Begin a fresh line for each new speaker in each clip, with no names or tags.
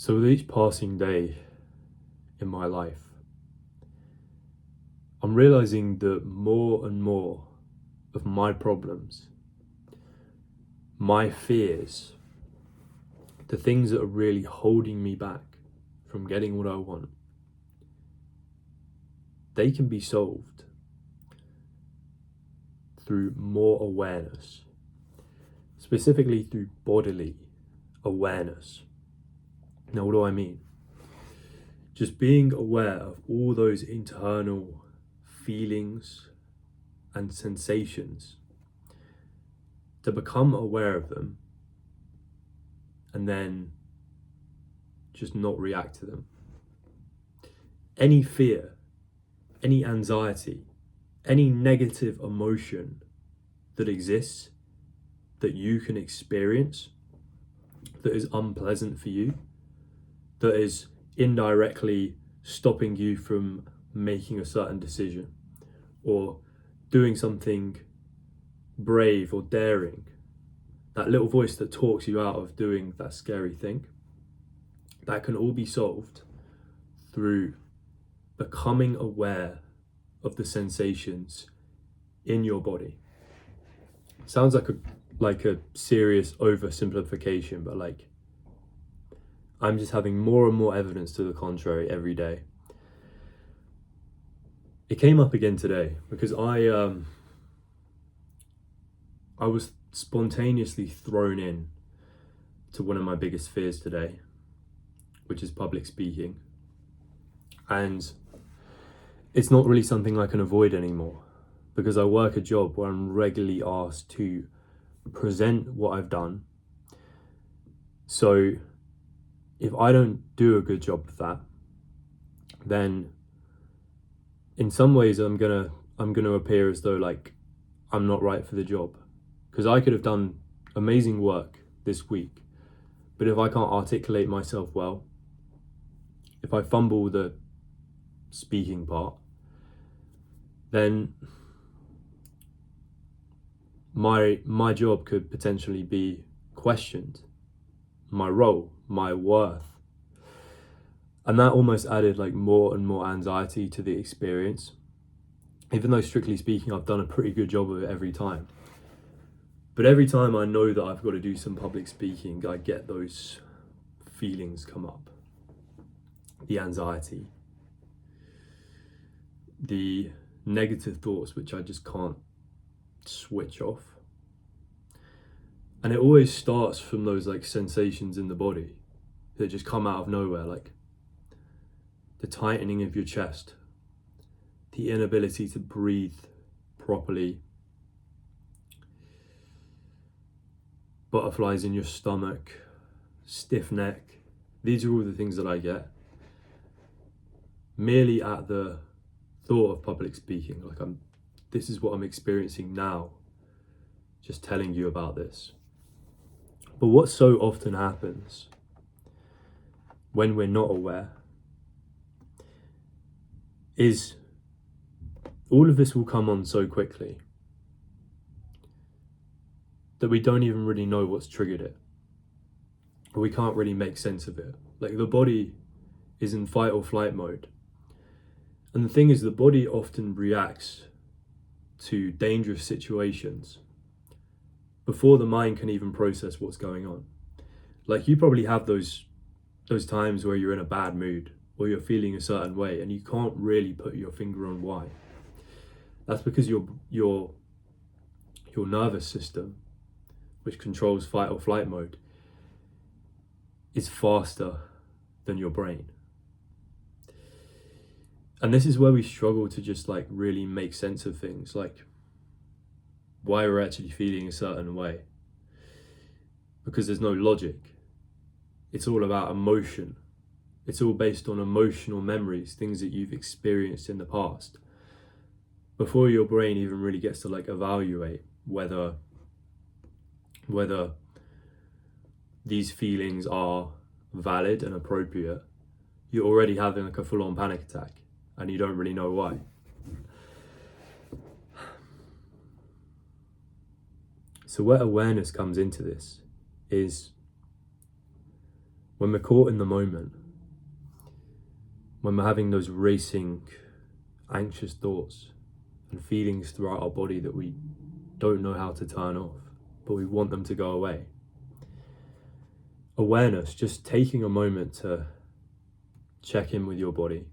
So with each passing day in my life, I'm realizing that more and more of my problems, my fears, the things that are really holding me back from getting what I want, they can be solved through more awareness, specifically through bodily awareness. Now, what do I mean? Just being aware of all those internal feelings and sensations, to become aware of them and then just not react to them. Any fear, any anxiety, any negative emotion that exists that you can experience, that is unpleasant for you, that is indirectly stopping you from making a certain decision or doing something brave or daring, that little voice that talks you out of doing that scary thing, that can all be solved through becoming aware of the sensations in your body. Sounds like a serious oversimplification, but I'm just having more and more evidence to the contrary every day. It came up again today because I was spontaneously thrown in to one of my biggest fears today, which is public speaking. And it's not really something I can avoid anymore because I work a job where I'm regularly asked to present what I've done. So if I don't do a good job of that, then in some ways I'm gonna appear as though I'm not right for the job, because I could have done amazing work this week, but if I can't articulate myself well, if I fumble the speaking part, then my job could potentially be questioned, my role, my worth. And that almost added more and more anxiety to the experience, even though strictly speaking I've done a pretty good job of it every time. But every time I know that I've got to do some public speaking, I get those feelings come up. The anxiety, the negative thoughts which I just can't switch off. And it always starts from those sensations in the body that just come out of nowhere, like the tightening of your chest, the inability to breathe properly, butterflies in your stomach, stiff neck. These are all the things that I get merely at the thought of public speaking. This is what I'm experiencing now, just telling you about this. But what so often happens when we're not aware is all of this will come on so quickly that we don't even really know what's triggered it, or we can't really make sense of it. The body is in fight or flight mode. And the thing is, the body often reacts to dangerous situations before the mind can even process what's going on. You probably have those times where you're in a bad mood or you're feeling a certain way and you can't really put your finger on why. That's because your nervous system, which controls fight or flight mode, is faster than your brain. And this is where we struggle to just really make sense of things, why we're actually feeling a certain way, because there's no logic. It's all about emotion. It's all based on emotional memories, things that you've experienced in the past, before your brain even really gets to evaluate whether these feelings are valid and appropriate. You're already having a full-on panic attack and you don't really know why. So where awareness comes into this is when we're caught in the moment, when we're having those racing, anxious thoughts and feelings throughout our body that we don't know how to turn off, but we want them to go away. Awareness, just taking a moment to check in with your body,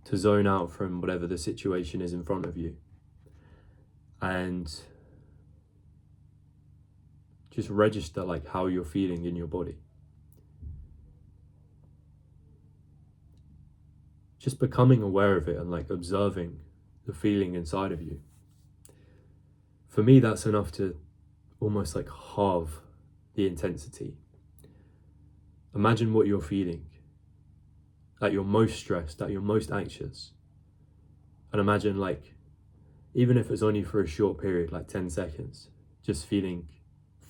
to zone out from whatever the situation is in front of you, and just register like how you're feeling in your body. Just becoming aware of it and like observing the feeling inside of you. For me, that's enough to almost like halve the intensity. Imagine what you're feeling at your most stressed, at your most anxious. And imagine like, even if it's only for a short period, like 10 seconds, just feeling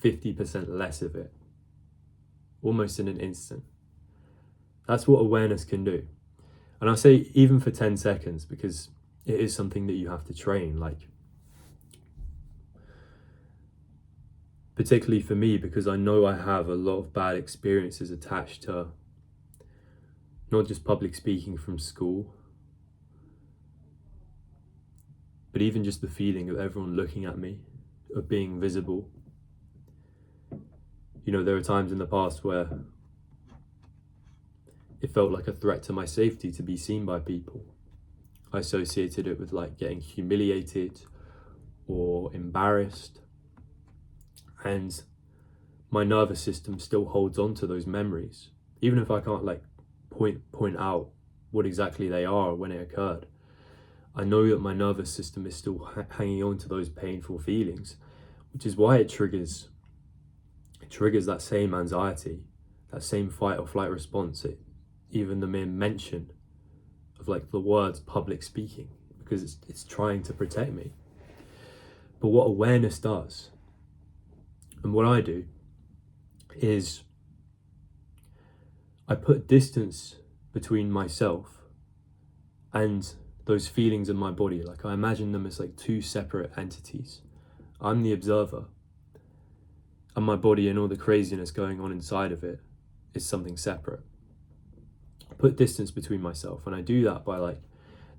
50% less of it, almost in an instant. That's what awareness can do. And I say even for 10 seconds, because it is something that you have to train, like, particularly for me, because I know I have a lot of bad experiences attached to not just public speaking from school, but even just the feeling of everyone looking at me, of being visible. You know, there are times in the past where it felt like a threat to my safety to be seen by people. I associated it with like getting humiliated or embarrassed. And my nervous system still holds on to those memories, even if I can't like point out what exactly they are when it occurred. I know that my nervous system is still hanging on to those painful feelings, which is why it triggers that same anxiety, that same fight or flight response, even the mere mention of like the words public speaking, because it's trying to protect me. But what awareness does, and what I do, is I put distance between myself and those feelings in my body. Like I imagine them as like two separate entities. I'm the observer, and my body and all the craziness going on inside of it is something separate. I put distance between myself, and I do that by like,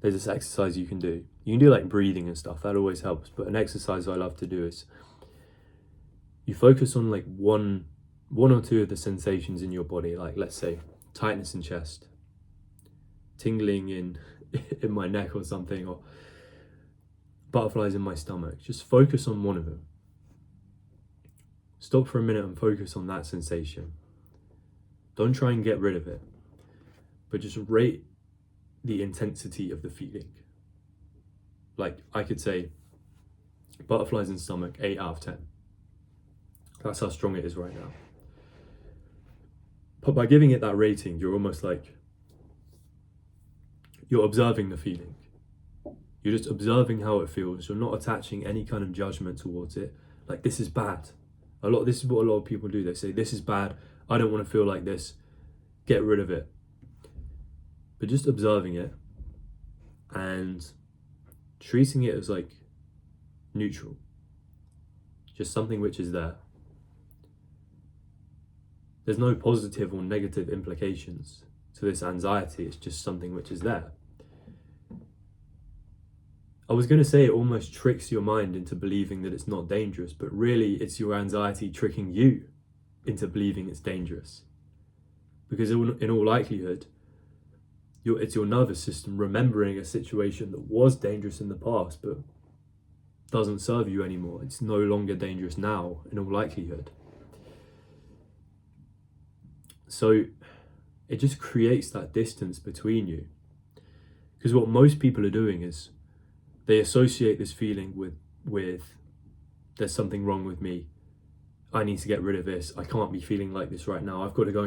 there's this exercise you can do. You can do like breathing and stuff, that always helps. But an exercise I love to do is you focus on like one or two of the sensations in your body, like let's say tightness in chest, tingling in my neck or something, or butterflies in my stomach. Just focus on one of them. Stop for a minute and focus on that sensation. Don't try and get rid of it, but just rate the intensity of the feeling. Like I could say butterflies in stomach, 8 out of 10. That's how strong it is right now. But by giving it that rating, you're almost like, you're observing the feeling. You're just observing how it feels. You're not attaching any kind of judgment towards it. Like, this is bad. This is what a lot of people do. They say, this is bad. I don't want to feel like this. Get rid of it. But just observing it and treating it as like neutral. Just something which is there. There's no positive or negative implications to this anxiety. It's just something which is there. I was going to say it almost tricks your mind into believing that it's not dangerous, but really it's your anxiety tricking you into believing it's dangerous. Because in all likelihood, it's your nervous system remembering a situation that was dangerous in the past, but doesn't serve you anymore. It's no longer dangerous now, in all likelihood. So it just creates that distance between you. Because what most people are doing is they associate this feeling with there's something wrong with me. I need to get rid of this. I can't be feeling like this right now. I've got to go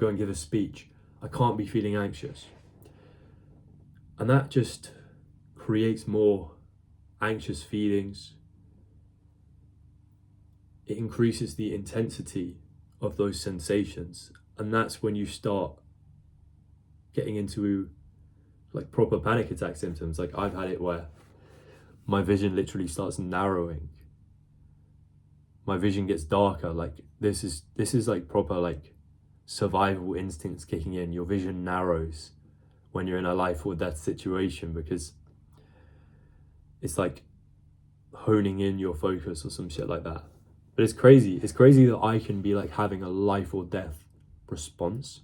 and give a speech. I can't be feeling anxious. And that just creates more anxious feelings. It increases the intensity of those sensations. And that's when you start getting into like proper panic attack symptoms. Like I've had it where my vision literally starts narrowing. My vision gets darker. Like this is like proper like survival instincts kicking in. Your vision narrows when you're in a life or death situation, because it's like honing in your focus or some shit like that. But it's crazy that I can be like having a life or death response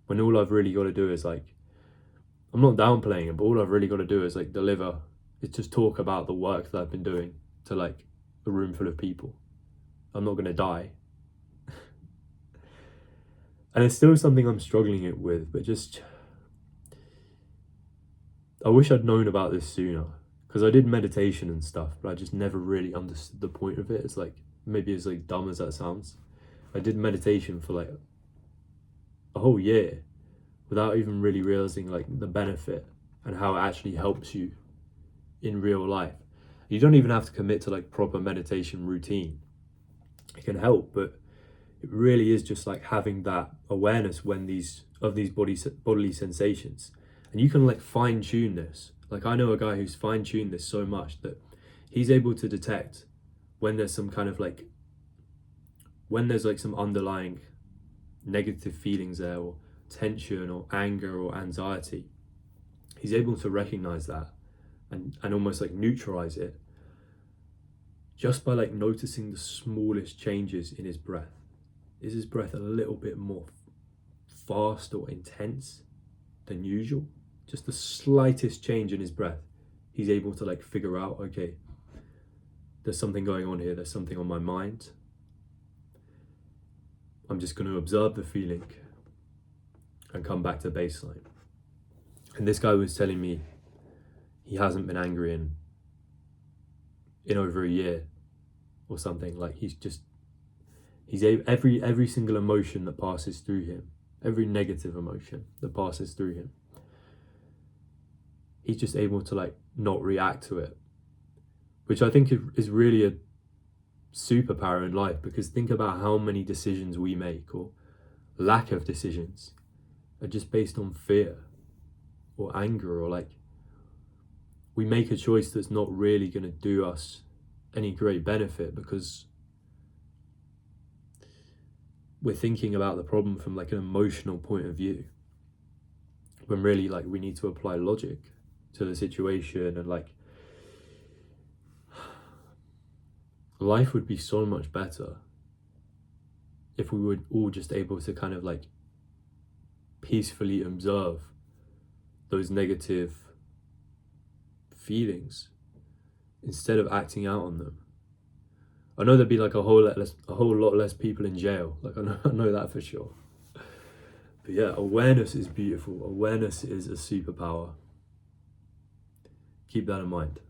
when all I've really got to do is like, I'm not downplaying it, but all I've really got to do is like deliver. It's just talk about the work that I've been doing to like a room full of people. I'm not going to die. And it's still something I'm struggling it with, but just, I wish I'd known about this sooner, because I did meditation and stuff, but I just never really understood the point of it. It's like, maybe as like dumb as that sounds, I did meditation for like a whole year without even really realizing like the benefit and how it actually helps you in real life. You don't even have to commit to like proper meditation routine. It can help, but it really is just like having that awareness when these bodily sensations, and you can like fine tune this. Like I know a guy who's fine tuned this so much that he's able to detect when there's some kind of like, when there's like some underlying negative feelings there, or tension or anger or anxiety. He's able to recognize that and almost like neutralize it just by like noticing the smallest changes in his breath. Is his breath a little bit more fast or intense than usual? Just the slightest change in his breath, he's able to like figure out, okay, there's something going on here, there's something on my mind. I'm just going to observe the feeling and come back to baseline. And this guy was telling me he hasn't been angry in over a year or something. Like every single emotion that passes through him, every negative emotion that passes through him, he's just able to like not react to it, which I think is really a superpower in life. Because think about how many decisions we make, or lack of decisions, are just based on fear or anger, or like we make a choice that's not really going to do us any great benefit because we're thinking about the problem from like an emotional point of view, when really like we need to apply logic to the situation. And like life would be so much better if we were all just able to kind of like peacefully observe those negative feelings instead of acting out on them. I know there'd be like a whole lot less people in jail. Like I know that for sure. But yeah, awareness is beautiful. Awareness is a superpower. Keep that in mind.